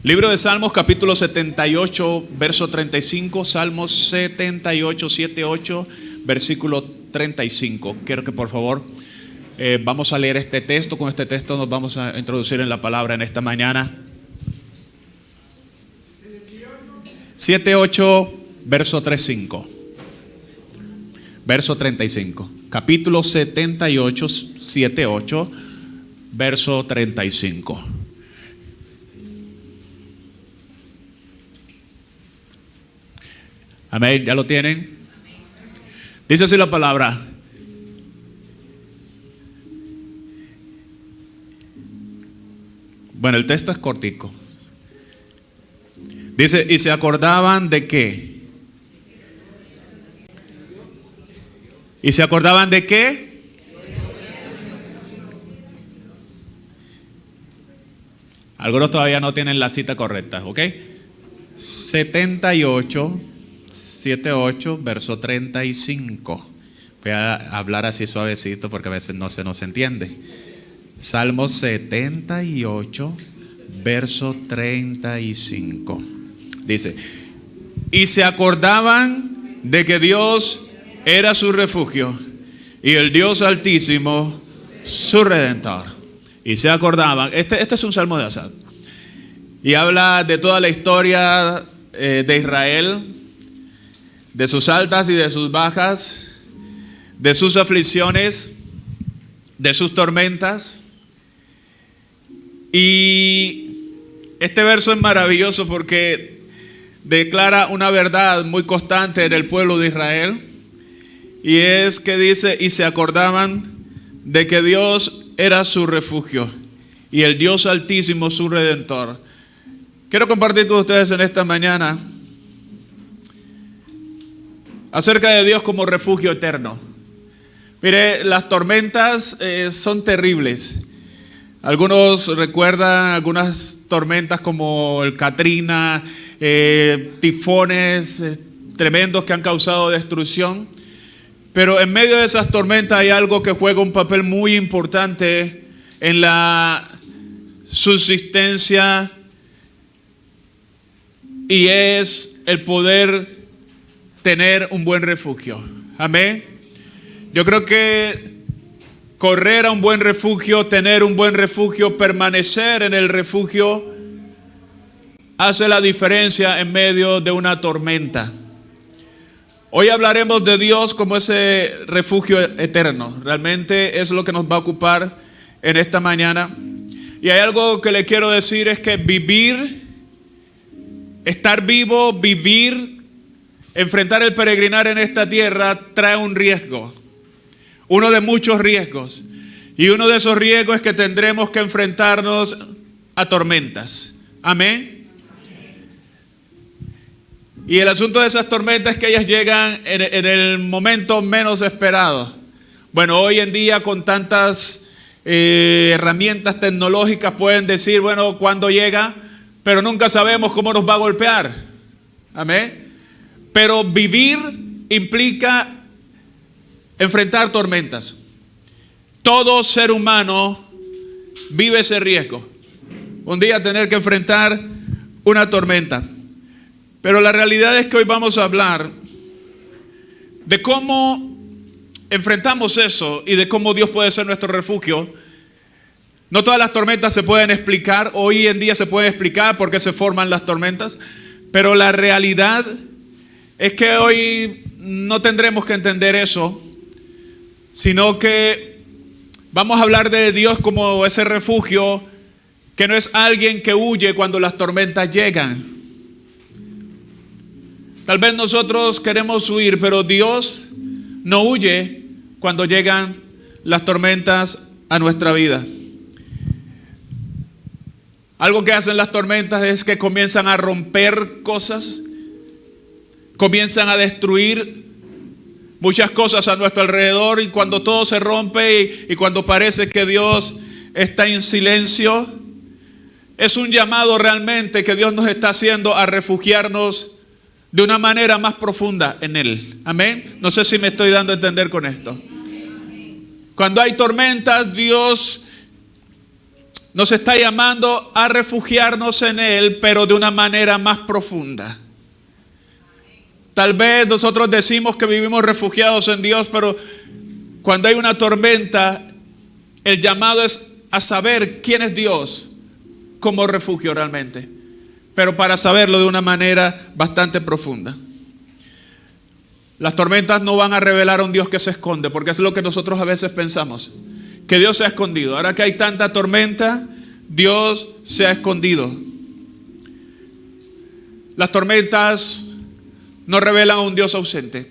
Libro de Salmos, capítulo 78, verso 35. Salmos 78, 78, versículo 35. Quiero que por favor vamos a leer este texto. Con este texto nos vamos a introducir en la palabra en esta mañana. 78, verso 35. Verso 35. Capítulo 78, 78, verso 35. Amén, ¿ya lo tienen? Dice así la palabra: bueno, el texto es cortico. Dice, ¿y se acordaban de qué? ¿Y se acordaban de qué? Algunos todavía no tienen la cita correcta, ¿ok? 78, 78, verso 35. Voy a hablar así suavecito porque a veces no se nos entiende. Salmo 78, verso 35. Dice, y se acordaban de que Dios era su refugio y el Dios Altísimo su Redentor. Y se acordaban, este es un salmo de Asaf, y habla de toda la historia de Israel, de sus altas y de sus bajas, de sus aflicciones, de sus tormentas. Y este verso es maravilloso porque declara una verdad muy constante en el pueblo de Israel, y es que dice, y se acordaban de que Dios era su refugio y el Dios Altísimo su Redentor. Quiero compartir con ustedes en esta mañana acerca de Dios como refugio eterno. Mire, las tormentas son terribles. Algunos recuerdan algunas tormentas como el Katrina, tifones tremendos que han causado destrucción. Pero en medio de esas tormentas hay algo que juega un papel muy importante en la subsistencia, y es el poder tener un buen refugio. Amén. Yo creo que correr a un buen refugio, tener un buen refugio, permanecer en el refugio, hace la diferencia en medio de una tormenta. Hoy hablaremos de Dios como ese refugio eterno. Realmente es lo que nos va a ocupar en esta mañana. Y hay algo que le quiero decir, es que vivir, estar vivo, vivir, enfrentar el peregrinar en esta tierra trae un riesgo. Uno de muchos riesgos. Y uno de esos riesgos es que tendremos que enfrentarnos a tormentas. Amén. Y el asunto de esas tormentas es que ellas llegan en el momento menos esperado. Bueno, hoy en día con tantas herramientas tecnológicas pueden decir, bueno, cuándo llega, pero nunca sabemos cómo nos va a golpear. Amén. Pero vivir implica enfrentar tormentas. Todo ser humano vive ese riesgo. Un día tener que enfrentar una tormenta. Pero la realidad es que hoy vamos a hablar de cómo enfrentamos eso y de cómo Dios puede ser nuestro refugio. No todas las tormentas se pueden explicar. Hoy en día se puede explicar por qué se forman las tormentas. Pero la realidad es que hoy no tendremos que entender eso, sino que vamos a hablar de Dios como ese refugio, que no es alguien que huye cuando las tormentas llegan. Tal vez nosotros queremos huir, pero Dios no huye cuando llegan las tormentas a nuestra vida. Algo que hacen las tormentas es que comienzan a romper cosas, comienzan a destruir muchas cosas a nuestro alrededor, y cuando todo se rompe y cuando parece que Dios está en silencio, es un llamado realmente que Dios nos está haciendo a refugiarnos de una manera más profunda en Él. Amén. No sé si me estoy dando a entender con esto. Cuando hay tormentas, Dios nos está llamando a refugiarnos en Él, pero de una manera más profunda. Tal vez nosotros decimos que vivimos refugiados en Dios, pero cuando hay una tormenta, el llamado es a saber quién es Dios como refugio realmente, pero para saberlo de una manera bastante profunda. Las tormentas no van a revelar a un Dios que se esconde, porque es lo que nosotros a veces pensamos, que Dios se ha escondido. Ahora que hay tanta tormenta, Dios se ha escondido. Las tormentas no revelan a un Dios ausente,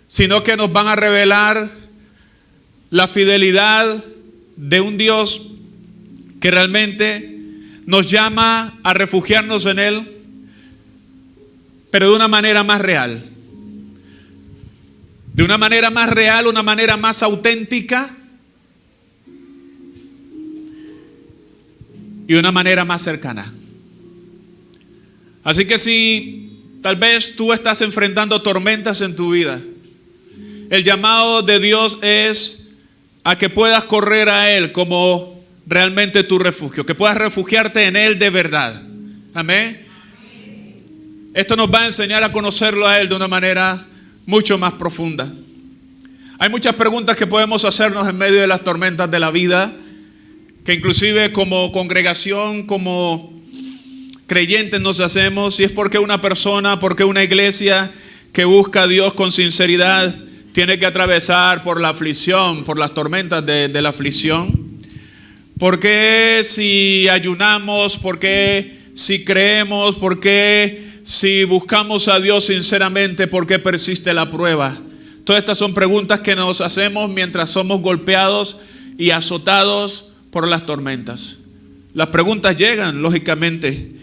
sino que nos van a revelar la fidelidad de un Dios que realmente nos llama a refugiarnos en Él, pero de una manera más real. De una manera más real, una manera más auténtica y una manera más cercana. Así que si tal vez tú estás enfrentando tormentas en tu vida, el llamado de Dios es a que puedas correr a Él como realmente tu refugio, que puedas refugiarte en Él de verdad. Amén. Esto nos va a enseñar a conocerlo a Él de una manera mucho más profunda. Hay muchas preguntas que podemos hacernos en medio de las tormentas de la vida, que inclusive como congregación, como creyentes nos hacemos, y es porque una persona, porque una iglesia que busca a Dios con sinceridad tiene que atravesar por la aflicción, por las tormentas de la aflicción. ¿Por qué si ayunamos? ¿Por qué si creemos? ¿Por qué si buscamos a Dios sinceramente? ¿Por qué persiste la prueba? Todas estas son preguntas que nos hacemos mientras somos golpeados y azotados por las tormentas. Las preguntas llegan, lógicamente.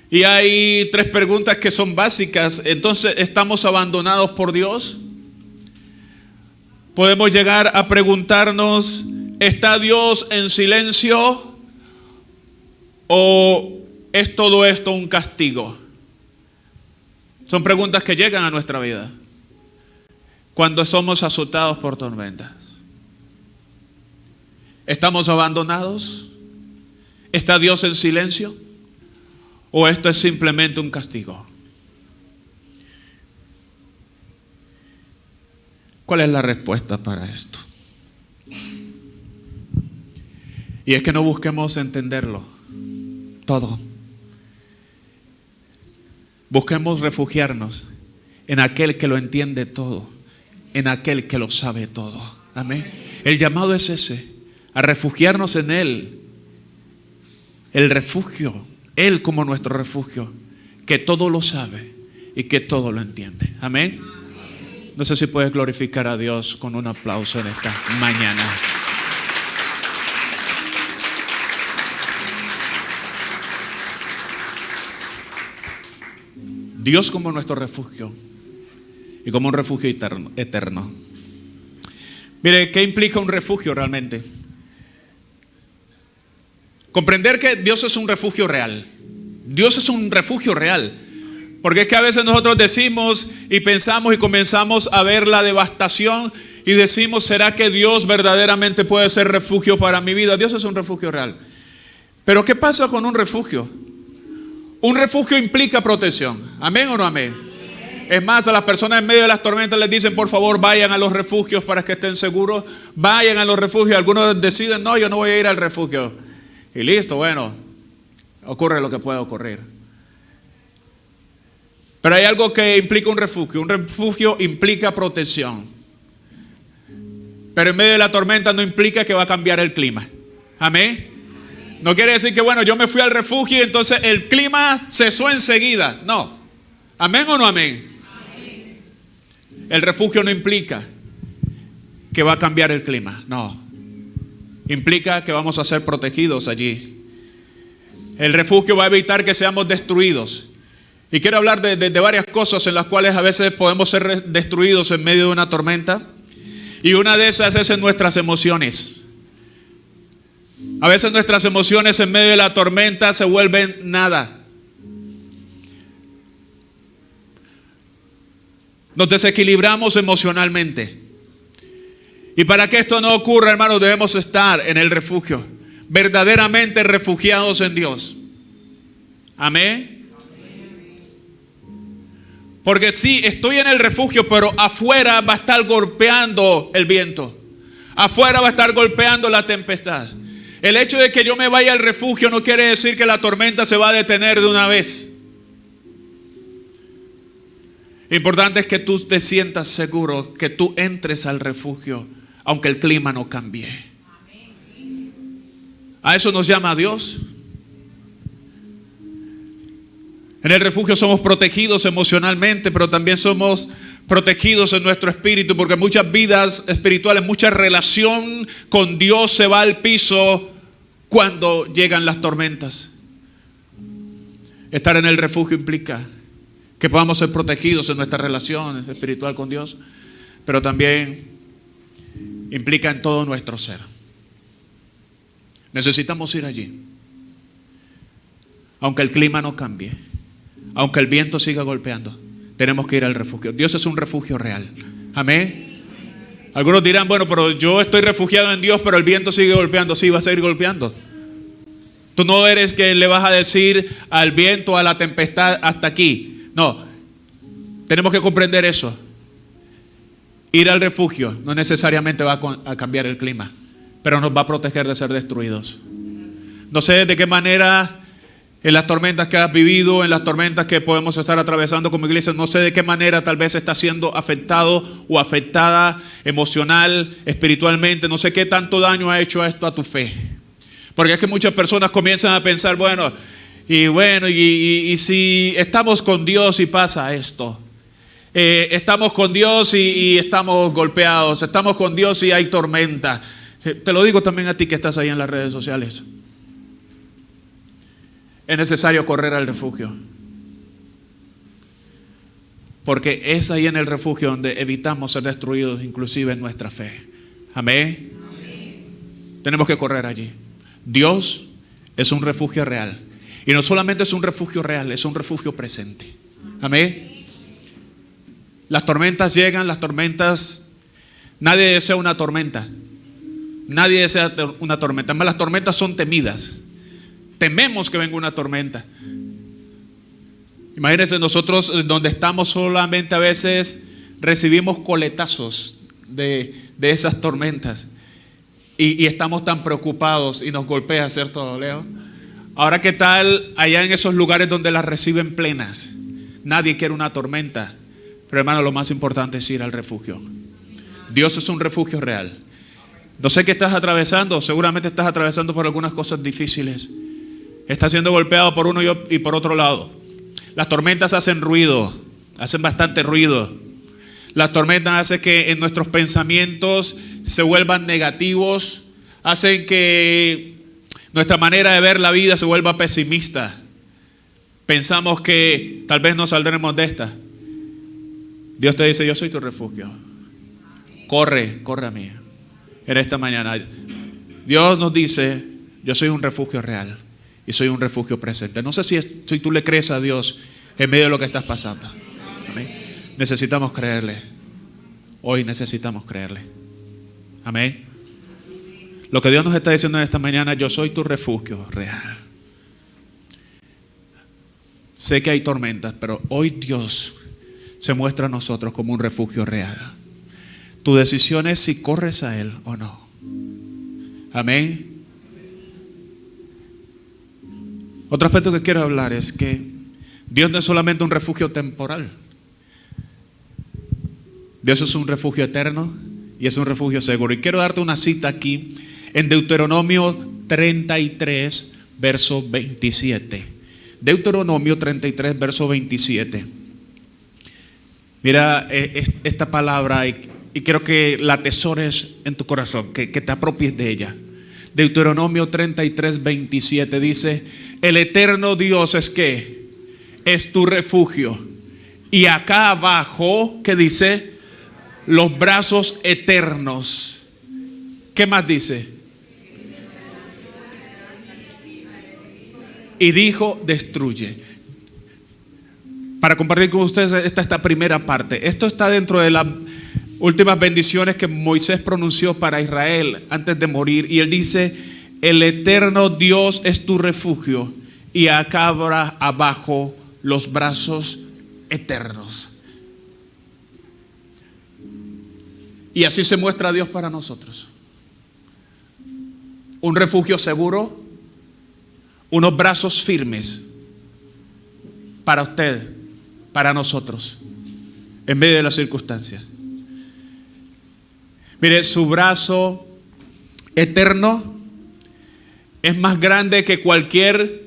Y hay 3 preguntas que son básicas. Entonces, ¿estamos abandonados por Dios? Podemos llegar a preguntarnos, ¿está Dios en silencio? ¿O es todo esto un castigo? Son preguntas que llegan a nuestra vida cuando somos azotados por tormentas. ¿Estamos abandonados? ¿Está Dios en silencio? ¿O esto es simplemente un castigo? ¿Cuál es la respuesta para esto? Y es que no busquemos entenderlo todo. Busquemos refugiarnos en aquel que lo entiende todo, en aquel que lo sabe todo. Amén. El llamado es ese, a refugiarnos en Él. El refugio, Él como nuestro refugio, que todo lo sabe y que todo lo entiende. Amén. No sé si puedes glorificar a Dios con un aplauso en esta mañana. Dios como nuestro refugio y como un refugio eterno. Mire, ¿qué implica un refugio realmente? Comprender que Dios es un refugio real. Dios es un refugio real. Porque es que a veces nosotros decimos y pensamos y comenzamos a ver la devastación y decimos, ¿será que Dios verdaderamente puede ser refugio para mi vida? Dios es un refugio real. Pero ¿qué pasa con un refugio? Un refugio implica protección. ¿Amén o no amén? Es más, a las personas en medio de las tormentas les dicen, por favor, vayan a los refugios para que estén seguros. Vayan a los refugios. Algunos deciden, no, yo no voy a ir al refugio. Y listo, bueno, ocurre lo que puede ocurrir. Pero hay algo que implica un refugio. Un refugio implica protección. Pero en medio de la tormenta no implica que va a cambiar el clima. Amén. No quiere decir que, bueno, yo me fui al refugio y entonces el clima cesó enseguida. No. ¿Amén o no amén? Amén. El refugio no implica que va a cambiar el clima. No. Implica que vamos a ser protegidos allí. El refugio va a evitar que seamos destruidos. Y quiero hablar de varias cosas en las cuales a veces podemos ser destruidos en medio de una tormenta. Y una de esas es en nuestras emociones. A veces nuestras emociones en medio de la tormenta se vuelven nada. Nos desequilibramos emocionalmente. Y para que esto no ocurra, hermanos, debemos estar en el refugio. verdaderamente refugiados en Dios. Amén. Porque sí, estoy en el refugio, pero afuera va a estar golpeando el viento. Afuera va a estar golpeando la tempestad. El hecho de que yo me vaya al refugio no quiere decir que la tormenta se va a detener de una vez. Importante es que tú te sientas seguro, que tú entres al refugio, aunque el clima no cambie. A eso nos llama Dios. En el refugio somos protegidos emocionalmente, pero también somos protegidos en nuestro espíritu, porque muchas vidas espirituales, mucha relación con Dios se va al piso cuando llegan las tormentas. Estar en el refugio implica que podamos ser protegidos en nuestra relación espiritual con Dios, pero también implica en todo nuestro ser. Necesitamos ir allí, aunque el clima no cambie, aunque el viento siga golpeando. Tenemos que ir al refugio. Dios es un refugio real. Amén. Algunos dirán, bueno, pero yo estoy refugiado en Dios, pero el viento sigue golpeando. Sí, va a seguir golpeando. Tú no eres que le vas a decir al viento, a la tempestad, hasta aquí. No, tenemos que comprender eso. Ir al refugio no necesariamente va a cambiar el clima, pero nos va a proteger de ser destruidos. No sé de qué manera, en las tormentas que has vivido, en las tormentas que podemos estar atravesando como iglesia, no sé de qué manera tal vez estás siendo afectado o afectada emocional, espiritualmente. No sé qué tanto daño ha hecho esto a tu fe. Porque es que muchas personas comienzan a pensar, y si estamos con Dios y pasa esto. Estamos con Dios y estamos golpeados. Estamos con Dios y hay tormenta. Te lo digo también a ti que estás ahí en las redes sociales. Es necesario correr al refugio, porque es ahí en el refugio donde evitamos ser destruidos, inclusive en nuestra fe. Amén. Tenemos que correr allí. Dios es un refugio real, y no solamente es un refugio real, es un refugio presente. Amén. Las tormentas llegan, nadie desea una tormenta. Nadie desea una tormenta. Además, las tormentas son temidas. Tememos que venga una tormenta. Imagínense, nosotros donde estamos solamente a veces recibimos coletazos de esas tormentas y estamos tan preocupados y nos golpea, ¿cierto, Leo? Ahora, ¿qué tal allá en esos lugares donde las reciben plenas? Nadie quiere una tormenta, pero hermano, lo más importante es ir al refugio. Dios es un refugio real. No sé qué estás atravesando, seguramente estás atravesando por algunas cosas difíciles. Estás siendo golpeado por uno y por otro lado. Las tormentas hacen ruido, hacen bastante ruido. Las tormentas hacen que en nuestros pensamientos se vuelvan negativos, hacen que nuestra manera de ver la vida se vuelva pesimista. Pensamos que tal vez no saldremos de esta. Dios te dice, yo soy tu refugio. Corre a mí. En esta mañana Dios nos dice, yo soy un refugio real y soy un refugio presente. No sé si tú le crees a Dios en medio de lo que estás pasando. Amén. Necesitamos creerle. Hoy necesitamos creerle. Amén. Lo que Dios nos está diciendo en esta mañana, yo soy tu refugio real. Sé que hay tormentas, pero hoy Dios se muestra a nosotros como un refugio real. Tu decisión es si corres a Él o no. Amén. Otro aspecto que quiero hablar es que Dios no es solamente un refugio temporal. Dios es un refugio eterno y es un refugio seguro. Y quiero darte una cita aquí en Deuteronomio 33, verso 27. Deuteronomio 33, verso 27. Mira esta palabra y quiero que la atesores en tu corazón, que te apropies de ella. Deuteronomio 33, 27 dice: el eterno Dios es ¿qué? Es tu refugio. Y acá abajo, ¿qué dice? Los brazos eternos. ¿Qué más dice? Y dijo, destruye. Para compartir con ustedes esta primera parte. Esto está dentro de las últimas bendiciones que Moisés pronunció para Israel antes de morir. Y él dice, el eterno Dios es tu refugio y acaba abajo los brazos eternos. Y así se muestra Dios para nosotros. Un refugio seguro, unos brazos firmes para usted, para nosotros, en medio de las circunstancias. Mire, su brazo eterno es más grande que cualquier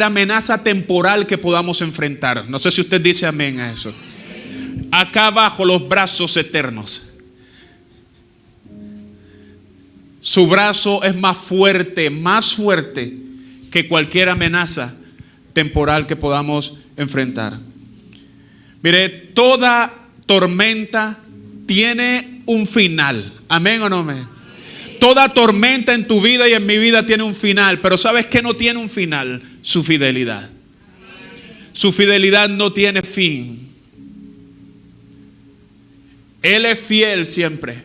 amenaza temporal que podamos enfrentar. No sé si usted dice amén a eso. Acá abajo los brazos eternos. Su brazo es más fuerte que cualquier amenaza temporal que podamos enfrentar. Mire, toda tormenta tiene un final. ¿Amén o no amén? Toda tormenta en tu vida y en mi vida tiene un final. Pero ¿sabes qué no tiene un final? Su fidelidad. Su fidelidad no tiene fin. Él es fiel siempre.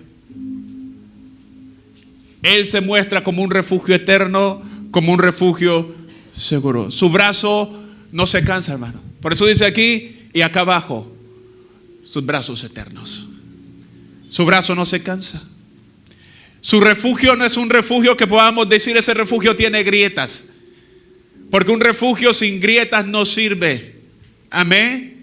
Él se muestra como un refugio eterno, como un refugio seguro. Su brazo no se cansa, hermano. Por eso dice aquí y acá abajo, sus brazos eternos. Su brazo no se cansa. Su refugio no es un refugio que podamos decir ese refugio tiene grietas. Porque un refugio sin grietas no sirve. Amén.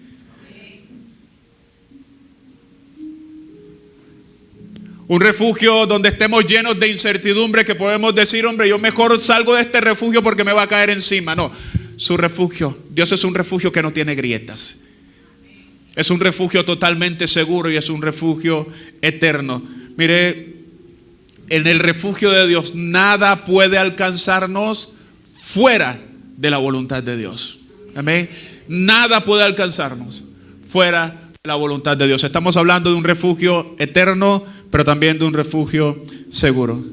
Un refugio donde estemos llenos de incertidumbre que podemos decir, hombre, yo mejor salgo de este refugio porque me va a caer encima. No, su refugio, Dios es un refugio que no tiene grietas. Es un refugio totalmente seguro y es un refugio eterno. Mire, en el refugio de Dios nada puede alcanzarnos fuera de la voluntad de Dios. Amén. Nada puede alcanzarnos fuera de la voluntad de Dios. Estamos hablando de un refugio eterno, pero también de un refugio seguro.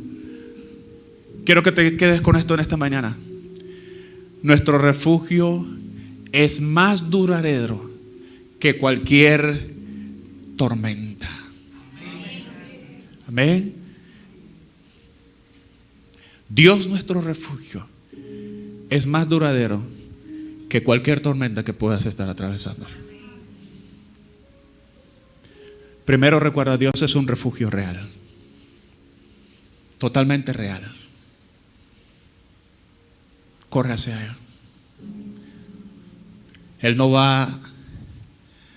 Quiero que te quedes con esto en esta mañana. Nuestro refugio es más duradero que cualquier tormenta. Amén. Dios, nuestro refugio, es más duradero que cualquier tormenta que puedas estar atravesando. Primero recuerda, Dios es un refugio real, totalmente real. Corre hacia Él. Él no va a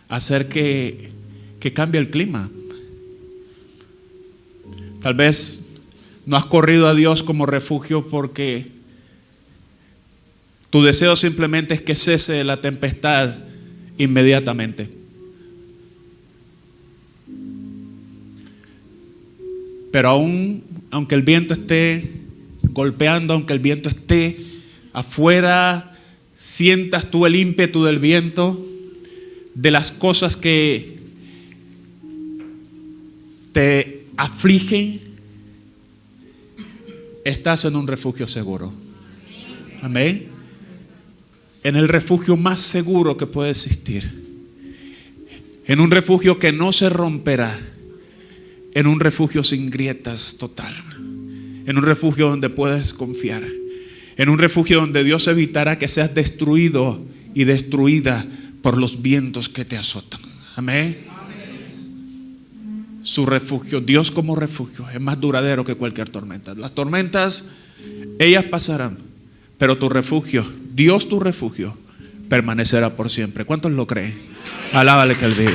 hacer que cambie el clima. Tal vez no has corrido a Dios como refugio porque tu deseo simplemente es que cese la tempestad inmediatamente. Pero aunque el viento esté golpeando, aunque el viento esté afuera, sientas tú el ímpetu del viento, de las cosas que te afligen, estás en un refugio seguro. Amén. En el refugio más seguro que puede existir. En un refugio que no se romperá. En un refugio sin grietas total. En un refugio donde puedes confiar. En un refugio donde Dios evitará que seas destruido y destruida por los vientos que te azotan. Amén. Su refugio, Dios como refugio, es más duradero que cualquier tormenta. Las tormentas, ellas pasarán, pero tu refugio, Dios tu refugio, permanecerá por siempre. ¿Cuántos lo creen? Alábale que Él vive.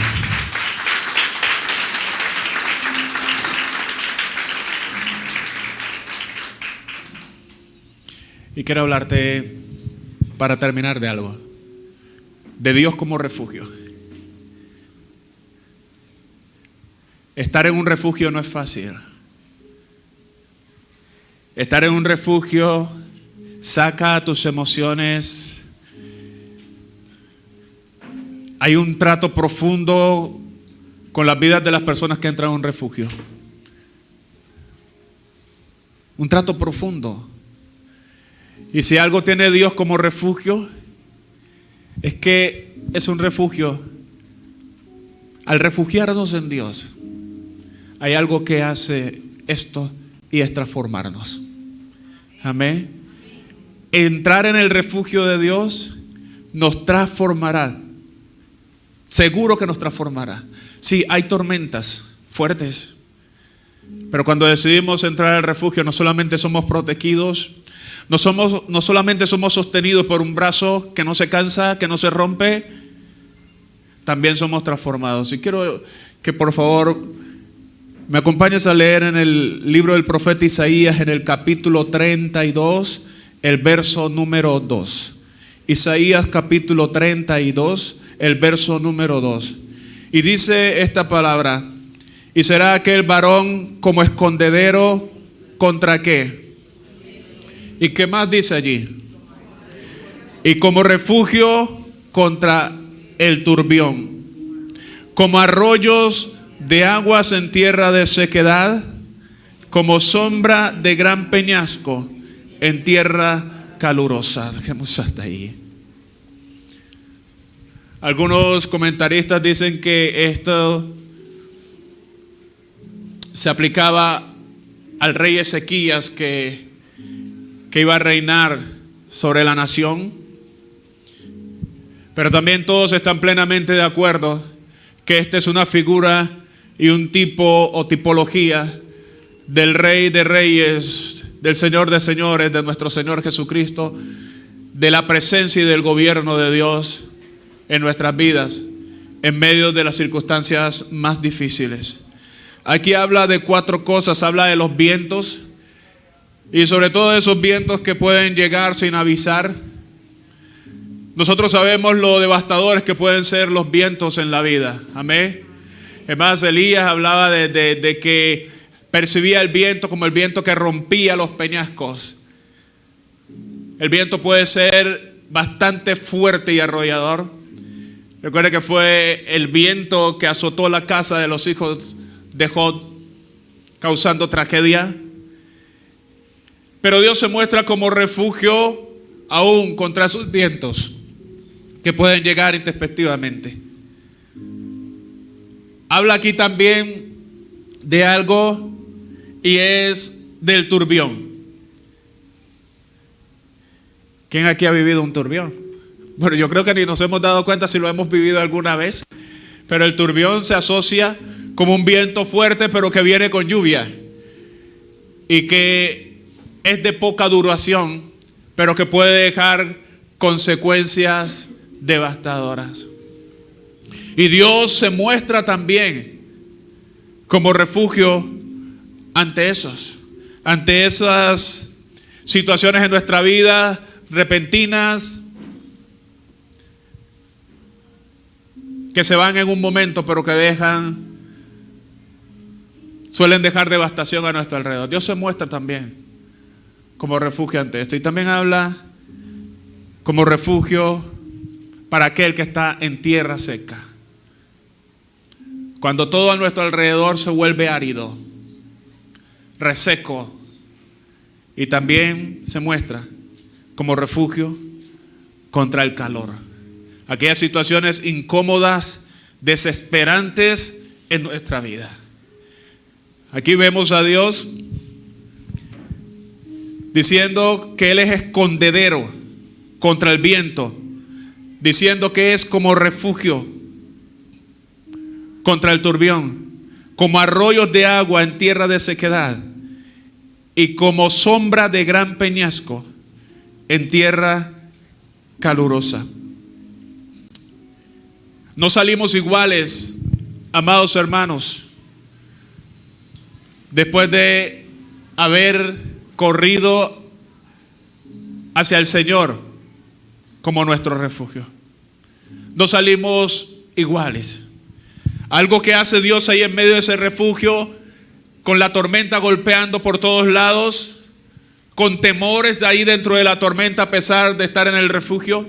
Y quiero hablarte, para terminar, de algo. De Dios como refugio. Estar en un refugio no es fácil. Estar en un refugio saca tus emociones. Hay un trato profundo con las vidas de las personas que entran a un refugio. Un trato profundo. Y si algo tiene Dios como refugio, es que es un refugio. Al refugiarnos en Dios, hay algo que hace esto y es transformarnos. Amén. Entrar en el refugio de Dios nos transformará. Seguro que nos transformará. Sí, hay tormentas fuertes, pero cuando decidimos entrar al refugio, no solamente somos protegidos, no solamente somos sostenidos por un brazo que no se cansa, que no se rompe, también somos transformados. Y quiero que por favor me acompañes a leer en el libro del profeta Isaías, en el capítulo 32, el verso número 2. Isaías capítulo 32, el verso número 2. Y dice esta palabra: y será aquel varón como escondedero contra qué. ¿Y qué más dice allí? Y como refugio contra el turbión, como arroyos de aguas en tierra de sequedad, como sombra de gran peñasco en tierra calurosa. Dejemos hasta ahí. Algunos comentaristas dicen que esto se aplicaba al rey Ezequías que iba a reinar sobre la nación. Pero también todos están plenamente de acuerdo que esta es una figura y un tipo o tipología del Rey de Reyes, del Señor de Señores, de nuestro Señor Jesucristo, de la presencia y del gobierno de Dios en nuestras vidas, en medio de las circunstancias más difíciles. Aquí habla de 4 cosas, habla de los vientos, y sobre todo de esos vientos que pueden llegar sin avisar. Nosotros sabemos lo devastadores que pueden ser los vientos en la vida. Amén. Además, Elías hablaba de que percibía el viento como el viento que rompía los peñascos. El viento puede ser bastante fuerte y arrollador. Recuerde que fue el viento que azotó la casa de los hijos de Job, causando tragedia. Pero Dios se muestra como refugio aún contra esos vientos que pueden llegar intempestivamente. Habla aquí también de algo, y es del turbión. ¿Quién aquí ha vivido un turbión? Bueno, yo creo que ni nos hemos dado cuenta si lo hemos vivido alguna vez, pero el turbión se asocia como un viento fuerte, pero que viene con lluvia y que es de poca duración, pero que puede dejar consecuencias devastadoras. Y Dios se muestra también como refugio ante esas situaciones en nuestra vida repentinas que se van en un momento, pero que suelen dejar devastación a nuestro alrededor. Dios se muestra también como refugio ante esto, y también habla como refugio para aquel que está en tierra seca. Cuando todo a nuestro alrededor se vuelve árido, reseco, y también se muestra como refugio contra el calor. Aquellas situaciones incómodas, desesperantes en nuestra vida. Aquí vemos a Dios diciendo que Él es escondedero contra el viento, diciendo que es como refugio contra el turbión, como arroyos de agua en tierra de sequedad, y como sombra de gran peñasco en tierra calurosa. No salimos iguales, amados hermanos, después de haber corrido hacia el Señor como nuestro refugio. No salimos iguales. Algo que hace Dios ahí en medio de ese refugio, con la tormenta golpeando por todos lados, con temores de ahí dentro de la tormenta a pesar de estar en el refugio,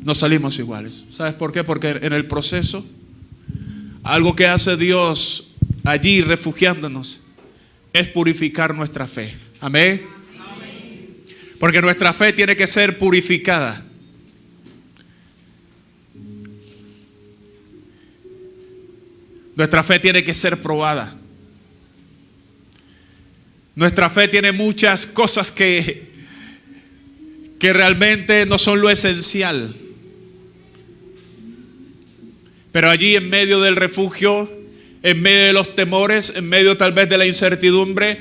no salimos iguales. ¿Sabes por qué? Porque en el proceso, algo que hace Dios allí refugiándonos es purificar nuestra fe. Amén. Porque nuestra fe tiene que ser purificada. Nuestra fe tiene que ser probada. Nuestra fe tiene muchas cosas que realmente no son lo esencial. Pero allí en medio del refugio, en medio de los temores, en medio tal vez de la incertidumbre,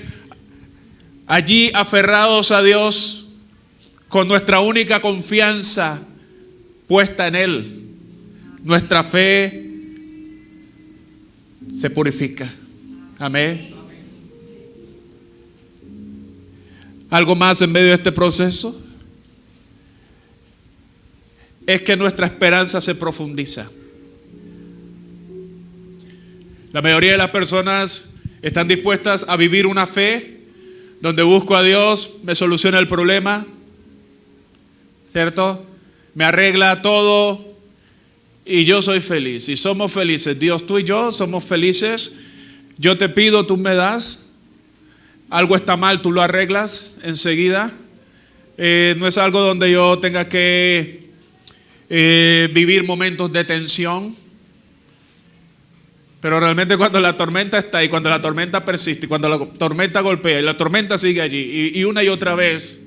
allí aferrados a Dios, con nuestra única confianza puesta en Él, nuestra fe se purifica. Amén. Algo más en medio de este proceso es que nuestra esperanza se profundiza. La mayoría de las personas están dispuestas a vivir una fe donde busco a Dios, me soluciona el problema, ¿cierto? Me arregla todo y yo soy feliz. Y somos felices, Dios, tú y yo somos felices. Yo te pido, tú me das. Algo está mal, tú lo arreglas enseguida. No es algo donde yo tenga que vivir momentos de tensión. Pero realmente cuando la tormenta está ahí, cuando la tormenta persiste, y cuando la tormenta golpea y la tormenta sigue allí y una y otra vez,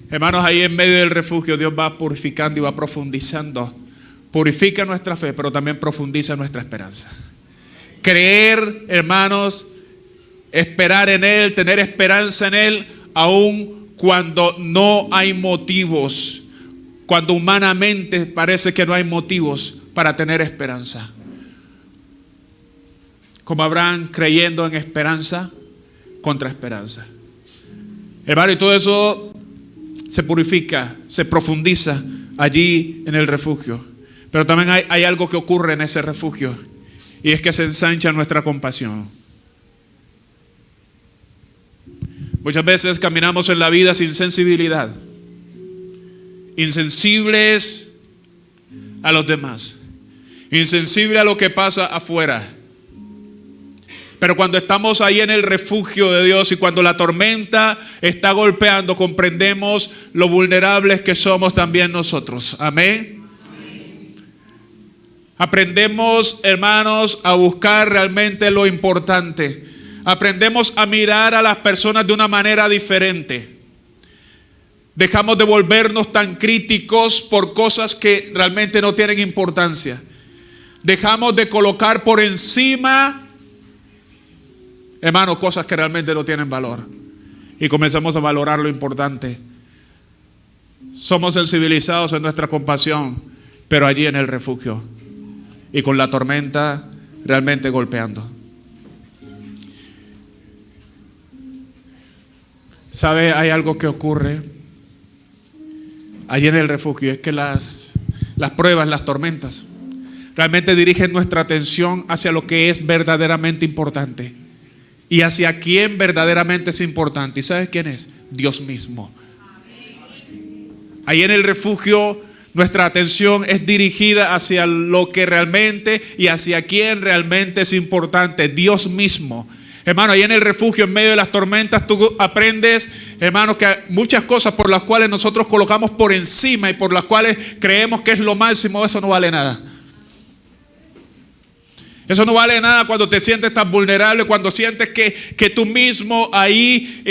hermanos, ahí en medio del refugio Dios va purificando y va profundizando. Purifica nuestra fe, pero también profundiza nuestra esperanza. Creer, hermanos, esperar en Él, tener esperanza en Él, aun cuando no hay motivos, cuando humanamente parece que no hay motivos para tener esperanza. Como Abraham, creyendo en esperanza contra esperanza. Hermano, y todo eso se purifica, se profundiza allí en el refugio. Pero también hay algo que ocurre en ese refugio, y es que se ensancha nuestra compasión. Muchas veces caminamos en la vida sin sensibilidad, insensibles a los demás, insensibles a lo que pasa afuera. Pero cuando estamos ahí en el refugio de Dios y cuando la tormenta está golpeando, comprendemos lo vulnerables que somos también nosotros. Amén. Aprendemos, hermanos, a buscar realmente lo importante. Aprendemos a mirar a las personas de una manera diferente. Dejamos de volvernos tan críticos por cosas que realmente no tienen importancia. Dejamos de colocar por encima, hermanos, cosas que realmente no tienen valor. Y comenzamos a valorar lo importante. Somos sensibilizados en nuestra compasión, pero allí en el refugio. Y con la tormenta realmente golpeando. ¿Sabe? Hay algo que ocurre allí en el refugio. Es que las pruebas, las tormentas, realmente dirigen nuestra atención hacia lo que es verdaderamente importante. Y hacia quién verdaderamente es importante. ¿Y sabes quién es? Dios mismo. Ahí en el refugio nuestra atención es dirigida hacia lo que realmente y hacia quién realmente es importante. Dios mismo. Hermano, ahí en el refugio, en medio de las tormentas, tú aprendes, hermano, que hay muchas cosas por las cuales nosotros colocamos por encima y por las cuales creemos que es lo máximo, eso no vale nada. Eso no vale nada cuando te sientes tan vulnerable, cuando sientes que tú mismo ahí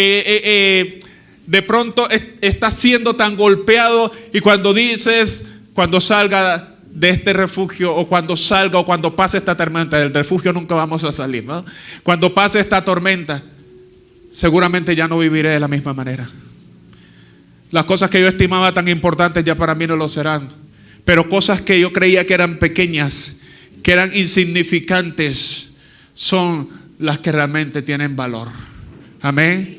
de pronto estás siendo tan golpeado, y cuando dices, cuando salga de este refugio, o cuando salga, o cuando pase esta tormenta, del refugio nunca vamos a salir, ¿no? Cuando pase esta tormenta, seguramente ya no viviré de la misma manera. Las cosas que yo estimaba tan importantes ya para mí no lo serán, pero cosas que yo creía que eran pequeñas, que eran insignificantes, son las que realmente tienen valor. Amén.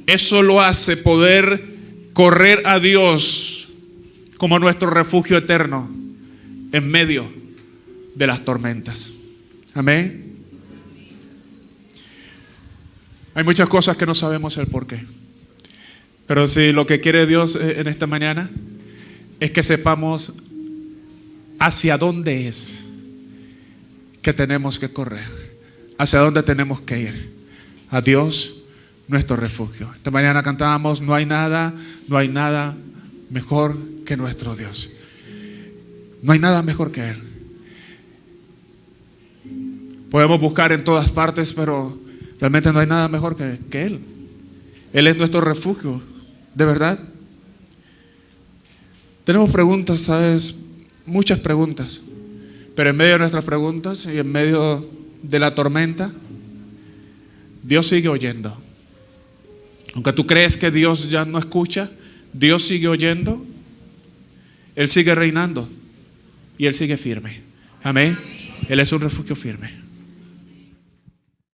Eso lo hace poder correr a Dios como nuestro refugio eterno en medio de las tormentas. Amén. Hay muchas cosas que no sabemos el porqué, pero si lo que quiere Dios en esta mañana es que sepamos hacia dónde es que tenemos que correr, hacia dónde tenemos que ir. A Dios, nuestro refugio. Esta mañana cantábamos: no hay nada mejor que nuestro Dios. No hay nada mejor que Él. Podemos buscar en todas partes, pero realmente no hay nada mejor que Él. Él es nuestro refugio, de verdad. Tenemos preguntas, ¿sabes? Muchas preguntas. Pero en medio de nuestras preguntas y en medio de la tormenta, Dios sigue oyendo. Aunque tú crees que Dios ya no escucha, Dios sigue oyendo. Él sigue reinando y Él sigue firme. Amén. Él es un refugio firme.